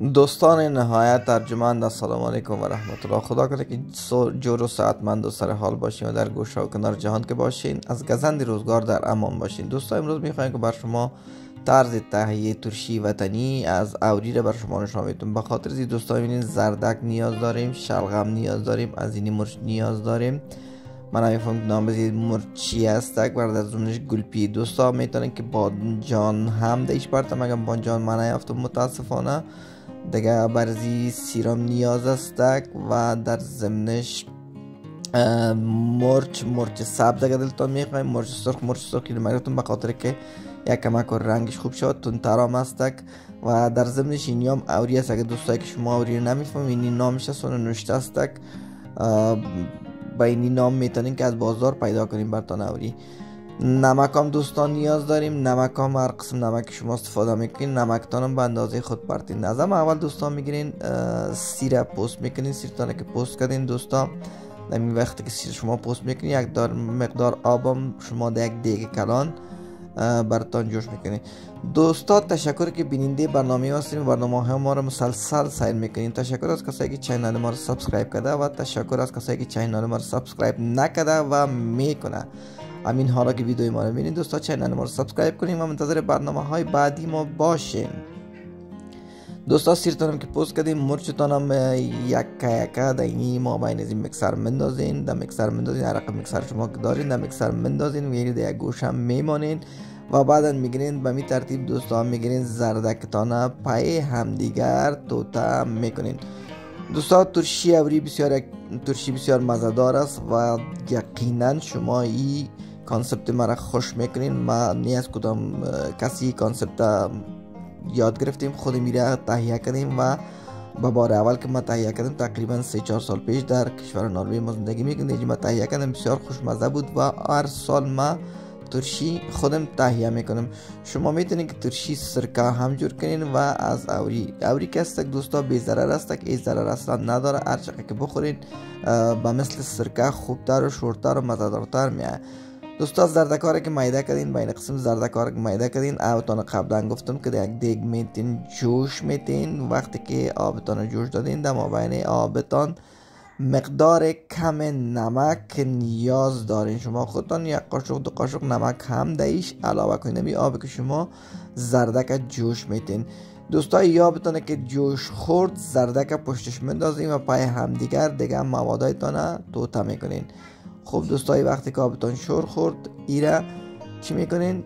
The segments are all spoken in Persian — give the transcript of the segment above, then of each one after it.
دوستان نهایت ارجمند، السلام علیکم و رحمت الله. خدا کنه که جور و ساعتمند و سر حال باشین و در گوشه و کنار جهان که باشین، از گزند روزگار در امان باشین. دوستان امروز میخوایم که بر شما طرز تهیه ترشی وطنی از اوری را بر شما نشان بدیم. به خاطر زی دوستان ببینین زردک نیاز داریم، شلغم نیاز داریم، از این مرچ نیاز داریم. من نمیفهم نام بزید مرچی هستک بعد از اونش گلپی. دوستا میتونن که بادنجان هم دیش برتم، اگر بادنجان من نیافتم متاسفانه دیگه. برزی سیرم نیاز استک و در ضمنش مرچ سبز اگر دلتون میخوایم، مرچ سرخی نمیگفتم به خاطر که یک کمک رنگش خوب شد، تندترام استک. و در ضمنش اینی هم اوری است. اگر دوستایی که شما اوری رو نمیفهم، اینی نامش سونه نوشته استک. با اینی نام میتونین که از بازار پیدا کنیم برتان اوری. نمک هم دوستان نیاز داریم. نمک هم هر قسم نمک شما استفاده میکنین، نمکتان هم به اندازه خود پرتین. از اول دوستان میگیرین سیر پوست میکنین. سیرتان که پوست کردین دوستان، در این وقتی که سیر شما پوست میکنین یک مقدار آبم شما در یک دیگ کلان براتان جوش میکنین. دوستا تشکر که بیننده برنامه هستیم. برنامه های ما رو مسلسل سیر میکنین. تشکر از کسایی که چینل ما رو سابسکرایب کرده و تشکر از کسایی که چینل ما رو سابسکرایب نکرده و میکنه. همین حالا که ویدیوی ما رو ببینید دوستا، چینل ما رو سابسکرایب کنیم و منتظر برنامه های بعدی ما باشین. دوستا سیرتانم که پوست کردیم، مرچتانم یک دینی ما بین از این میکسر مندازین. در میکسر مندازین، هر رقم میکسر شما که دارین در میکسر مندازین و یعنی در یک گوشه هم میمانین و بعدا میگیرین به می ترتیب دوستا میگیرین زردکتان پای همدیگر توتا میکنین. دوستا ترشی اوری بسیار مزه‌دار است و یقینا شما این کانسپت مرا خوش میکنین. ما نیاز کدام کسی کانسپت یاد گرفتیم، خود میره تهیه کردیم و با بار اول که ما تهیه کردیم تقریبا 3-4 سال پیش در کشور نروژ ما زندگی میکنیم. ما تهیه کردیم، بسیار خوشمزه بود و هر سال ما ترشی خودم تهیه میکنم. شما میتونید که ترشی سرکه هم جور کنین و از اوری که هستک دوستا بی ضرر هستک، ای ضرر اصلا نداره. هر چقدر که بخورین با مثل سرکه خوبتر و شورتر و مزه‌دارتر میاد. دوستا زردکاره که میده کردین، بین قسم زردکاره که میده کردین، آبتان قبلا گفتم که یک دیگ میتین جوش میتین. وقتی که آبتان جوش دادین در مابین آبتان مقدار کم نمک نیاز دارین. شما خودتان یک قاشق 2 قاشق نمک هم دیش علاوه کنین می آب که شما زردک جوش میتین. دوستای یابتانه که جوش خورد زردک پشتش مندازین و پای همدیگر دیگه موادایتان توتا میکنین. خب دوستای وقتی که آبتان شور خورد ایره چی میکنین؟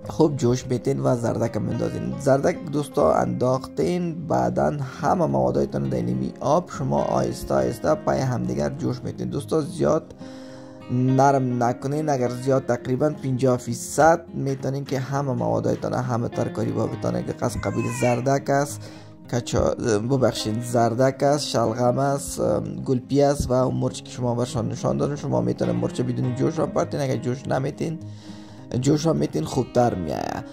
خوب جوش میتین و زردک مندازین. زردک دوستا انداختین، بعدا همه موادایتان در نمی آب شما آهسته پای همدیگر جوش میتین. دوستا زیاد نرم نکنین. اگر زیاد تقریبا 50% میتونین که همه موادایتان، همه ترکاری بابتان که از قبیل زردک است، زردک است، شلغم است، گلپی است و مرچ که شما برشان نشان دادن. شما میتونین مرچ بدون جوش هم پرتین، اگر جوش نمیتین جوش هم میتین خوبتر میایه.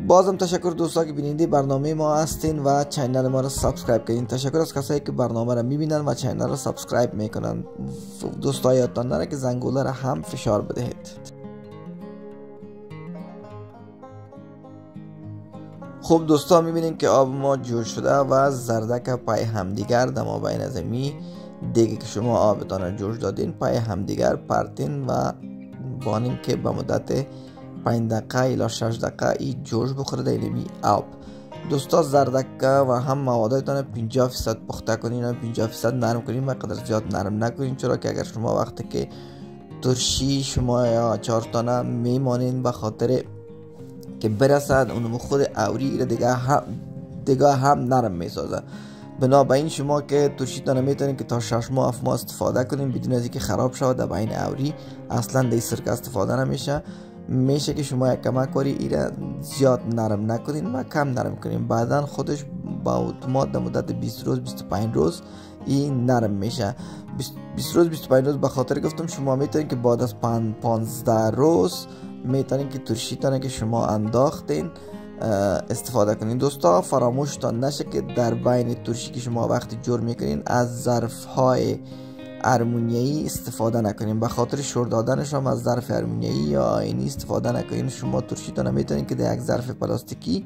بازم تشکر دوستا که بیننده برنامه ما هستین و چینل ما رو سابسکرایب کردین. تشکر از کسایی که برنامه رو میبینن و چینل رو سابسکرایب میکنن. دوستا یادتان نره که زنگوله رو هم فشار بدهید. خب دوستا میبینین که آب ما جوش شده و زردک پای همدیگر در مابین از می دیگه که شما آبتان رو جوش دادین پای همدیگر پرتین و بانین که به مدت 5 دقیقه الی 6 دقیقه ای جوش بخوره در می آب. دوستا زردک و هم موادایتان 50% پخته کنین و 50% نرم کنین و قدر زیاد نرم نکنین، چرا که اگر شما وقتی که ترشی شما یا اچارتان میمانین به خاطر که برسد اونم خود اوری دیگه هم نرم میسازه. بنابراین شما که ترشیتان میتونین که تا 6 ماه 7 ماه استفاده کنین بدون از اینکه خراب شود. در بین اوری اصلا دی سرکه استفاده نمیشه. میشه که شما یک کمک کاری ایره زیاد نرم نکنین و کم نرم کنین، بعدا خودش با اتومات در مدت 20 روز 25 روز این نرم میشه. 20 روز 25 روز به خاطر گفتم شما میتونین که بعد از 15 روز میتونین که ترشیتان که شما انداختین استفاده کنین. دوستا فراموشتان نشه که در بین ترشی که شما وقتی جور میکنین از ظرف های آلومینیایی استفاده نکنین. به خاطر شور دادنش هم از ظرف آلومینیایی یا آینی استفاده نکنین. شما ترشیتان میتونین که در یک ظرف پلاستیکی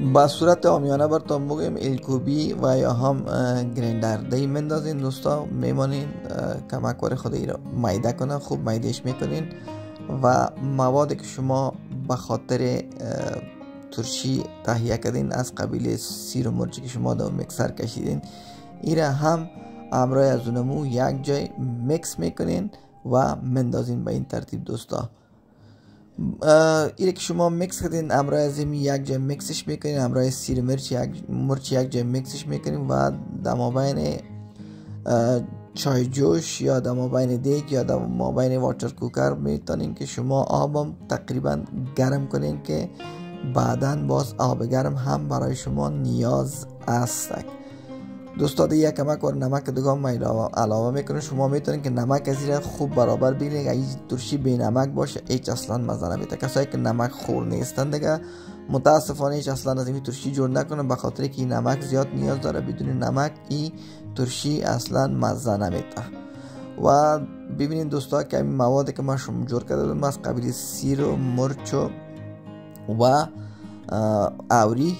با صورت عامیانه براتون بگیم الکوبی و یا هم گریندر دی مندازین دوستا، میمانین کمک خودی را میده کنه، خوب میدهش میکنین و موادی که شما به خاطر ترشی تهیه کردین از قبیل سیر و مرچی که شما در میکسر کشیدین، ایره هم همراه از اونمو یک جای میکس میکنین و مندازین به این ترتیب دوستا. ایره که شما میکس کردین همراه از این یک جای میکسش میکنین، همراه سیر مرچ یک جای میکسش میکنین و دمابین چای جوش یا دمابین دیگ یا دمابین واتر کوکر میتونین که شما آبم تقریبا گرم کنین که بعداً باز آب گرم هم برای شما نیاز است. دوستا دیگه کمک و نمک دیگه ما علاوه میکنیم. شما میتونین که نمک از این خوب برابر بگیرین. اگه ترشی بی نمک باشه هیچ اصلا مزه نمیده. کسایی که نمک خور نیستن دیگه متاسفانه هیچ اصلا از این ترشی جور نکنن، به خاطر که این نمک زیاد نیاز داره. بدون نمک این ترشی اصلا مزه نمیده. و ببینید دوستا که این مواد که ما شما جور کرده بودم از قبیل سیر و مرچ و اوری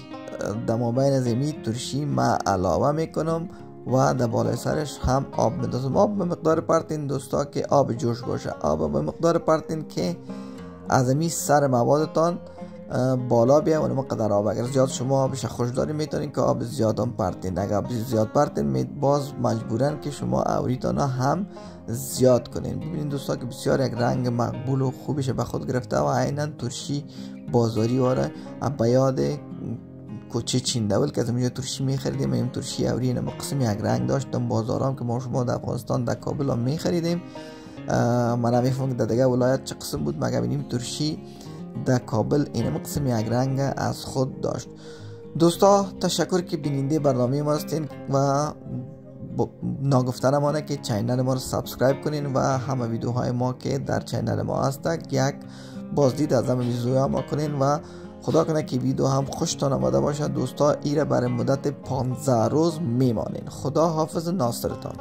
دمابین از این ترشی ما علاوه میکنم و در بالای سرش هم آب میدازم. آب به مقدار پرتین دوستا که آب جوش باشه. آب به مقدار پرتین که از این سر موادتان بالا بیا اونم قدر آب. اگر زیاد شما آبش خوش دارین میتونین که آب زیاد هم پرتین. اگر آب زیاد پرتین باز مجبورن که شما اوریتان هم زیاد کنین. ببینید دوستا که بسیار یک رنگ مقبول و خوبیش به خود گرفته و عیناً ترشی بازاری واره. به یاد کوچه چین دول که از اینجا ترشی میخریدیم، این ترشی اوری اینم قسم یک رنگ داشتم بازارام که ما شما در افغانستان در کابل هم میخریدیم. من نمیفهمم که در دیگه ولایت چه قسم بود، مگر ببینیم ترشی در کابل اینم قسم یک رنگ از خود داشت. دوستا تشکر که بیننده برنامه ما هستین و ناگفتن مانه که چینل ما رو سابسکرایب کنین و همه ویدیوهای ما که در چینل ما هست یک بازدید از همه ویدیوها ما کنین و خدا کنه که ویدیو هم خوشتان آمده باشه دوستا. ایره برای مدت 15 روز میمانین. خدا حافظ ناصرتان.